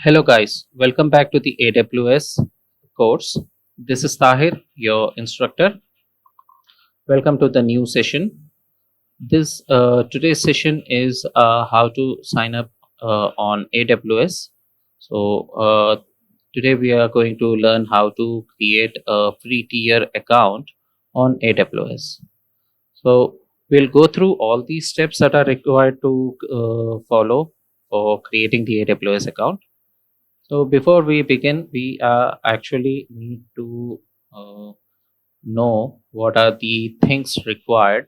Hello guys, welcome back to the AWS course. This is Tahir, your instructor. Welcome to the new session. This today's session is how to sign up on AWS. Today we are going to learn how to create a free tier account on AWS. So we'll go through all these steps that are required to follow for creating the AWS account. So before we begin, we actually need to know what are the things required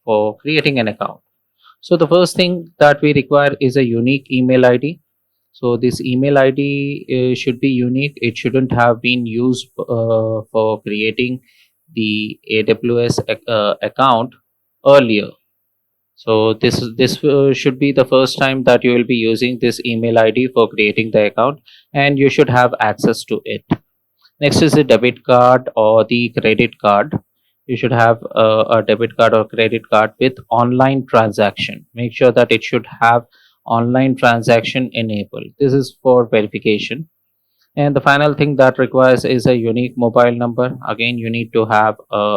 for creating an account. So the first thing that we require is a unique email ID. So this email ID should be unique. It shouldn't have been used for creating the AWS account earlier. So this should be the first time that you will be using this email ID for creating the account, and you should have access to it. Next is the debit card or the credit card. You should have a debit card or credit card with online transaction. Make sure that it should have online transaction enabled. This is for verification. And the final thing that requires is a unique mobile number. Again, you need to have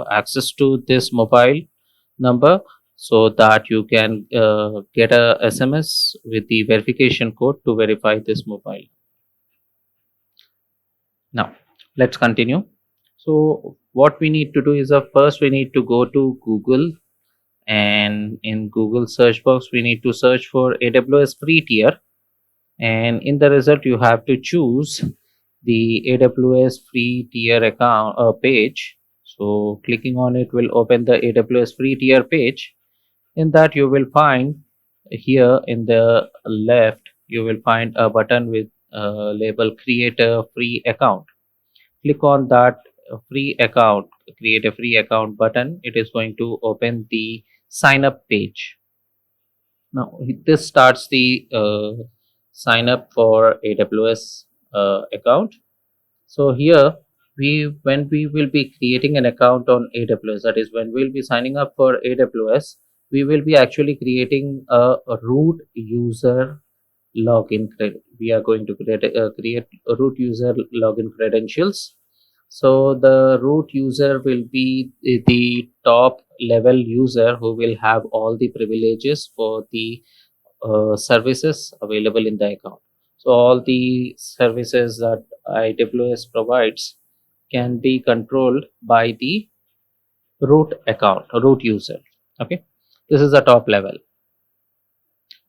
access to this mobile number so that you can get a SMS with the verification code to verify this mobile. Now let's continue. So what we need to do is first we need to go to Google, and in Google search box we need to search for AWS free tier, and in the result you have to choose the AWS free tier account page. So clicking on it will open the AWS free tier page. In that you will find here in the left you will find a button with label create a free account. Click on that free account, create a free account button. It is going to open the sign up page. Now this starts the sign up for AWS account. So here when we will be creating an account on AWS, that is when we'll be signing up for AWS, we will be actually creating a root user login. We are going to create a root user login credentials. So the root user will be the top level user who will have all the privileges for the services available in the account. So all the services that AWS provides can be controlled by the root user. Okay, this is the top level.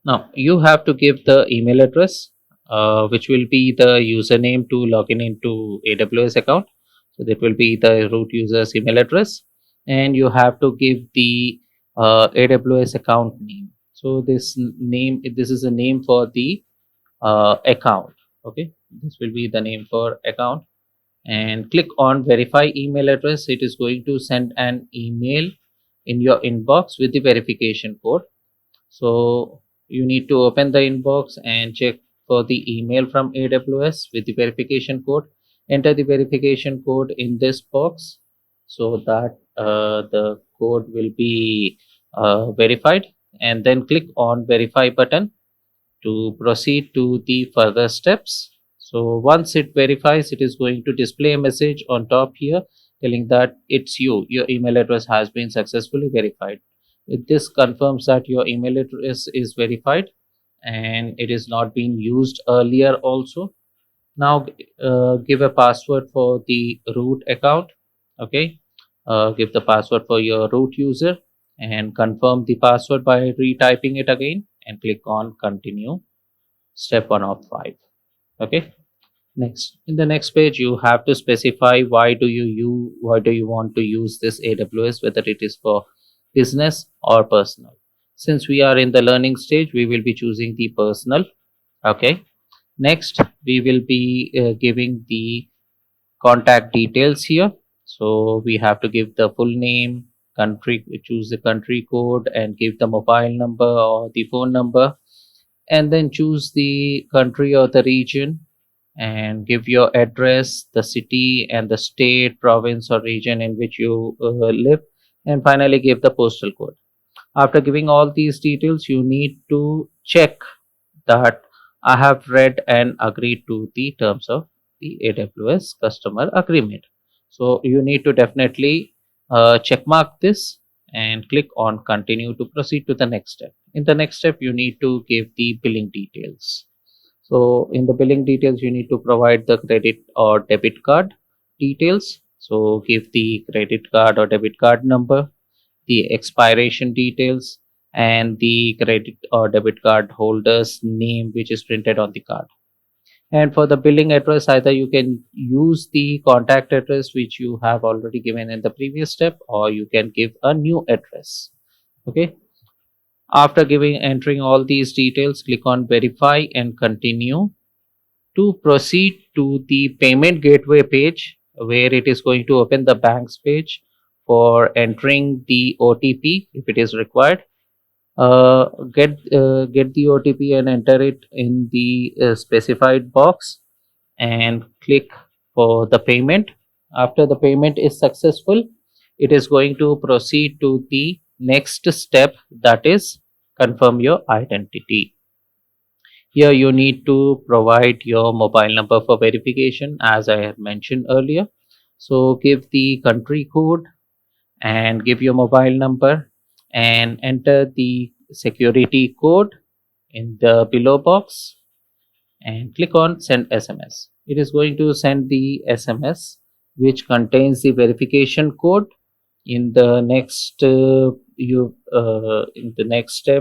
Now you have to give the email address which will be the username to log into AWS account. So that will be the root user's email address, and you have to give the AWS account name. So this is a name for the account. Okay, this will be the name for account, and click on verify email address. It is going to send an email in your inbox with the verification code. So you need to open the inbox and check for the email from AWS with the verification code. Enter the verification code in this box so that the code will be verified, and then click on verify button to proceed to the further steps. So once it verifies, it is going to display a message on top here telling that it's your email address has been successfully verified. This confirms that your email address is verified and it is not being used earlier also. Now give a password for the root account. Okay, give the password for your root user and confirm the password by retyping it again, and click on continue, step 1 of 5. Okay, next, in the next page you have to specify why do you want to use this AWS, whether it is for business or personal. Since we are in the learning stage, we will be choosing the personal. Okay, next we will be giving the contact details here. So we have to give the full name, country, choose the country code, and give the mobile number or the phone number, and then choose the country or the region and give your address, the city and the state, province or region in which you live, and finally give the postal code. After giving all these details, you need to check that I have read and agreed to the terms of the AWS customer agreement. So you need to definitely check mark this and click on continue to proceed to the next step. In the next step, you need to give the billing details. So in the billing details, you need to provide the credit or debit card details. So give the credit card or debit card number, the expiration details, and the credit or debit card holder's name which is printed on the card. And for the billing address, either you can use the contact address which you have already given in the previous step, or you can give a new address. Okay. After entering all these details, click on verify and continue to proceed to the payment gateway page, where it is going to open the banks page for entering the OTP if it is required. Get the OTP and enter it in the specified box and click for the payment. After the payment is successful, it is going to proceed to the next step, that is confirm your identity. Here you need to provide your mobile number for verification, as I have mentioned earlier. So give the country code and give your mobile number and enter the security code in the below box and click on send SMS. It is going to send the SMS which contains the verification code. In the next step,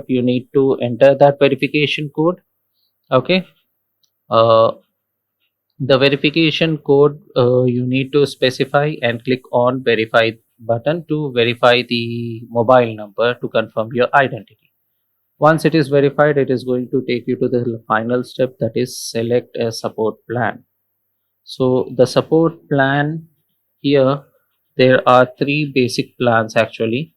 you need to enter that verification code. Okay. The verification code you need to specify and click on verify button to verify the mobile number to confirm your identity. Once it is verified, it is going to take you to the final step, that is select a support plan. So the support plan, here there are three basic plans actually.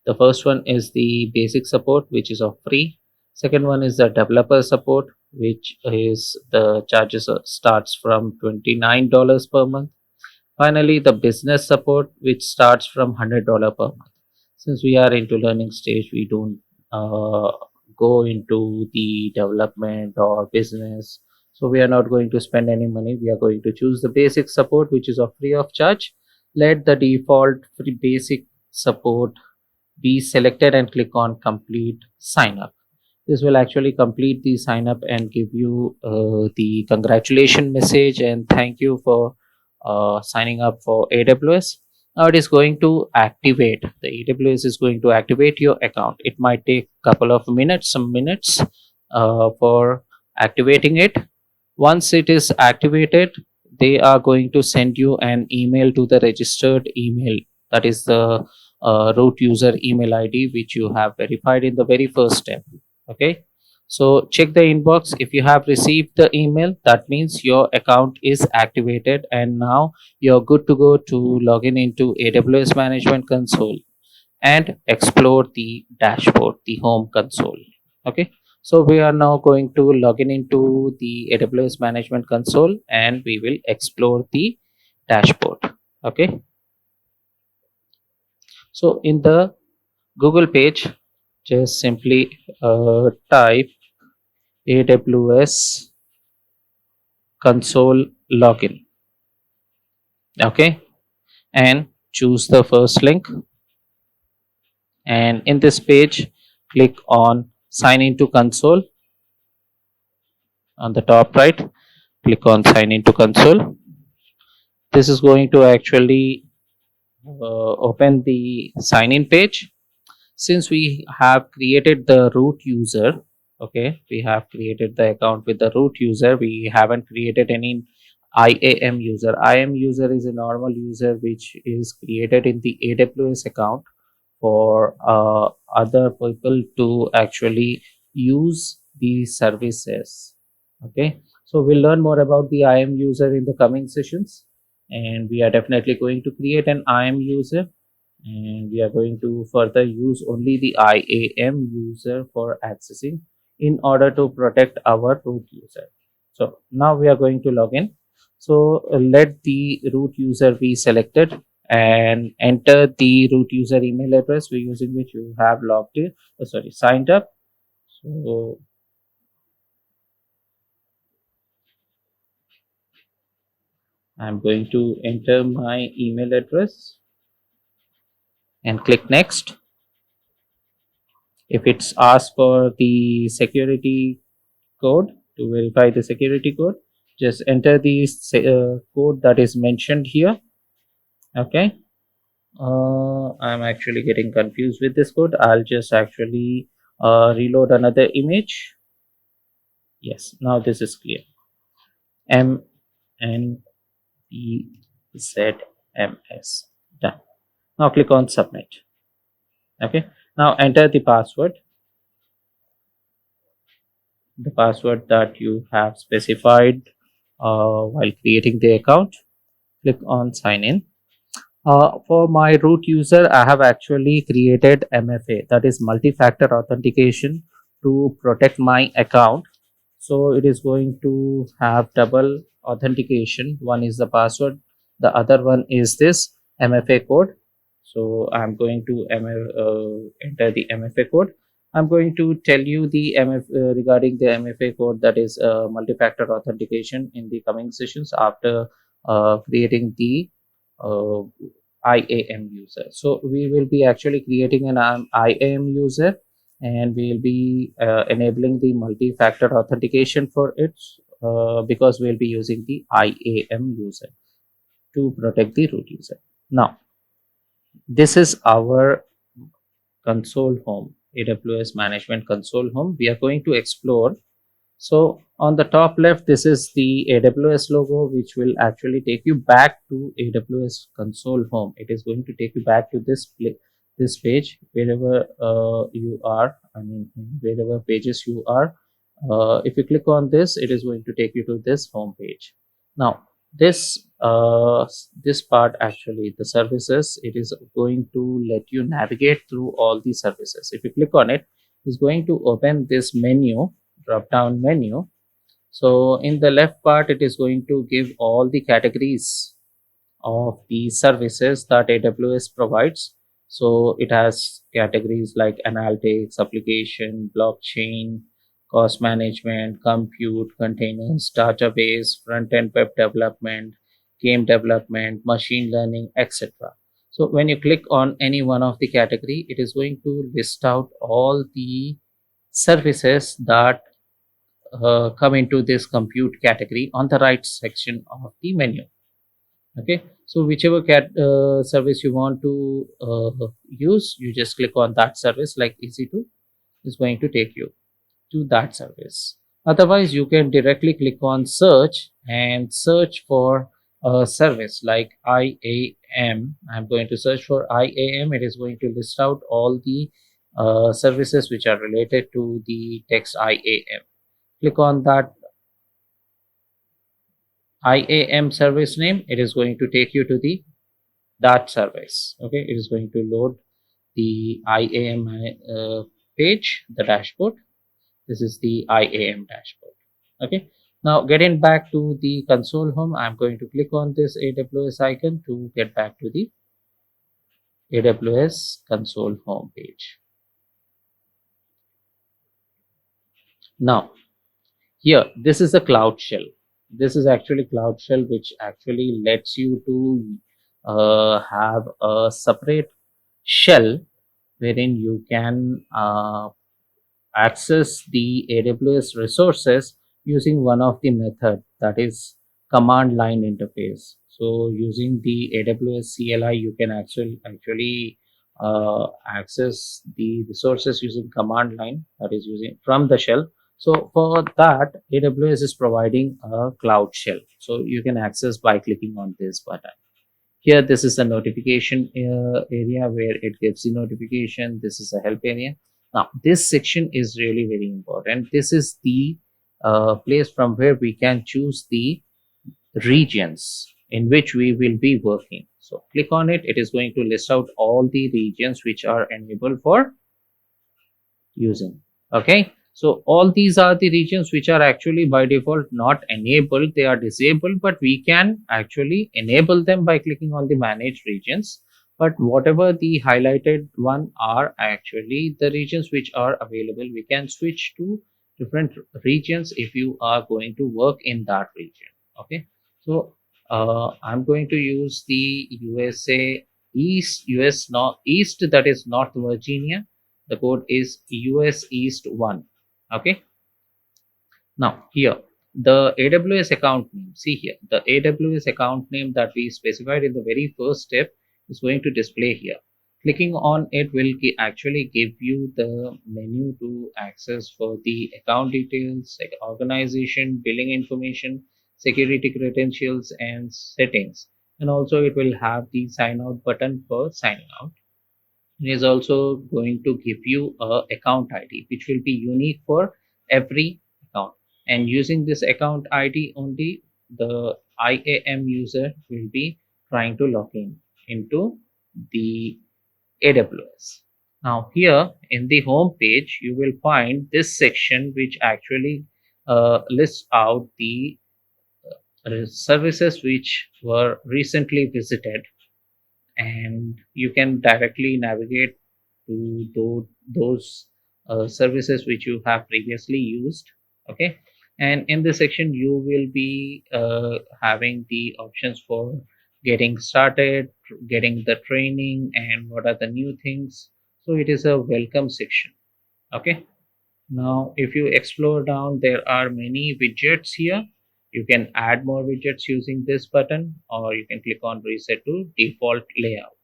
The first one is the basic support, which is of free. Second one is the developer support, which is the charges starts from $29 per month. Finally, the business support, which starts from $100 per month. Since we are into learning stage, we don't go into the development or business. So we are not going to spend any money. We are going to choose the basic support, which is of free of charge. Let the default free basic support be selected and click on complete sign up. This will actually complete the sign up and give you the congratulation message and thank you for signing up for AWS. Now it is going to activate, the AWS is going to activate your account. It might take a couple of minutes, some minutes for activating it. Once it is activated, they are going to send you an email to the registered email, that is the root user email ID which you have verified in the very first step. Okay, so check the inbox. If you have received the email, that means your account is activated and now you're good to go to log in into AWS Management Console and explore the dashboard, the home console. Okay, so we are now going to log in into the AWS Management Console and we will explore the dashboard. Okay, so in the Google page, just simply type AWS console login. Okay, and choose the first link, and in this page click on sign into console. On the top right, click on sign into console. This is going to actually open the sign in page. Since we have created the root user, okay, we have created the account with the root user, we haven't created any IAM user. IAM user is a normal user which is created in the AWS account for other people to actually use these services. Okay, so we'll learn more about the IAM user in the coming sessions, and we are definitely going to create an IAM user, and we are going to further use only the IAM user for accessing in order to protect our root user. So now we are going to log in. So let the root user be selected and enter the root user email address using which you have logged in, signed up. So I'm going to enter my email address and click next. If it's asked for the security code, to verify the security code, just enter the code that is mentioned here. Okay. I'm actually getting confused with this code. I'll just actually reload another image. Yes, now this is clear. MNBZMS. Done. Now click on submit. Okay. Now enter the password that you have specified while creating the account. Click on sign in. For my root user, I have actually created MFA, that is multi-factor authentication, to protect my account. So it is going to have double authentication. One is the password, the other one is this MFA code. So I'm going to enter the MFA code. I'm going to tell you the regarding the MFA code, that is multi-factor authentication, in the coming sessions after creating the uh, IAM user. So we will be actually creating an IAM user, and we will be enabling the multi-factor authentication for it, because we'll be using the IAM user to protect the root user. Now, this is our console home, AWS management console home. We are going to explore. So on the top left, this is the AWS logo, which will actually take you back to AWS console home. It is going to take you back to this page, wherever you are. I mean, wherever pages you are. If you click on this, it is going to take you to this home page. Now, this part, actually the services, it is going to let you navigate through all the services. If you click on it, it's going to open this menu, drop down menu. So in the left part, it is going to give all the categories of the services that AWS provides. So it has categories like analytics, application, blockchain, cost management, compute, containers, database, front-end web development, game development, machine learning, etc. So when you click on any one of the category, it is going to list out all the services that come into this compute category on the right section of the menu. Okay, so whichever service you want to use, you just click on that service. Like EC2 is going to take you to that service. Otherwise, you can directly click on search and search for a service like IAM. I'm going to search for IAM. It is going to list out all the services which are related to the Teks IAM. Click on that IAM service name. It is going to take you to that service. Okay, it is going to load the IAM page, the dashboard. This is the IAM dashboard. Okay, now getting back to the console home, I'm going to click on this AWS icon to get back to the AWS console home page. Now here, this is a cloud shell. This is actually cloud shell, which actually lets you to have a separate shell wherein you can access the AWS resources using one of the method, that is command line interface. So using the AWS CLI, you can actually access the resources using command line, that is using from the shell. So for that, AWS is providing a cloud shell. So you can access by clicking on this button. Here, this is a notification area where it gives the notification. This is a help area. Now, this section is really very important. This is the place from where we can choose the regions in which we will be working. So click on it. It is going to list out all the regions which are enabled for using. Okay, so all these are the regions which are actually by default not enabled. They are disabled, but we can actually enable them by clicking on the manage regions. But whatever the highlighted one are actually the regions which are available. We can switch to different regions if you are going to work in that region. Okay, so I'm going to use the USA US North East, that is North Virginia. The code is US East 1. Okay. Now here the AWS account name. See here, the AWS account name that we specified in the very first step is going to display here. Clicking on it will actually give you the menu to access for the account details, like organization, billing information, security credentials, and settings. And also it will have the sign out button for signing out. It is also going to give you a account ID which will be unique for every account, and using this account ID only the IAM user will be trying to log in into the AWS. Now here in the home page you will find this section which actually lists out the services which were recently visited, and you can directly navigate to those services which you have previously used. Okay, and in this section you will be having the options for getting started, getting the training, and what are the new things. So it is a welcome section. Okay, now if you explore down, there are many widgets here. You can add more widgets using this button, or you can click on reset to default layout.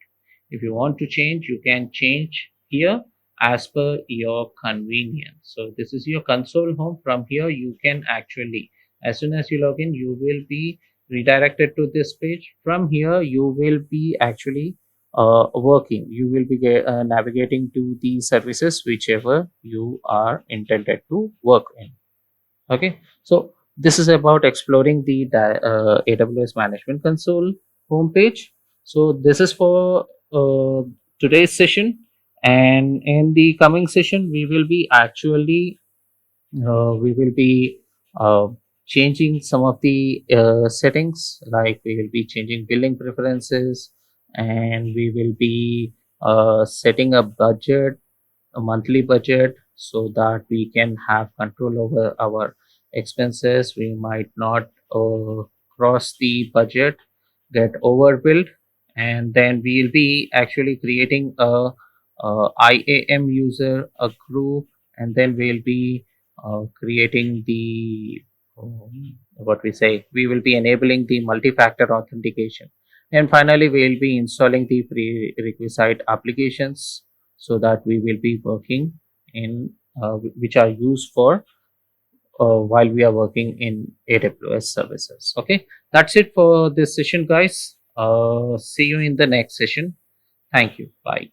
If you want to change, you can change here as per your convenience. So this is your console home. From here you can actually, as soon as you log in, you will be redirected to this page. From here you will be actually working. You will be navigating to the services whichever you are intended to work in. Okay, so this is about exploring the AWS Management Console homepage. So this is for today's session, and in the coming session we will be actually uh, changing some of the settings, like we will be changing billing preferences, and we will be setting a budget, a monthly budget, so that we can have control over our expenses. We might not cross the budget, get overbilled, and then we'll be actually creating a IAM user, a group, and then we'll be creating the what we say, we will be enabling the multi-factor authentication, and finally we will be installing the prerequisite applications, so that we will be working in which are used for while we are working in AWS services. Okay, that's it for this session, guys. See you in the next session. Thank you. Bye.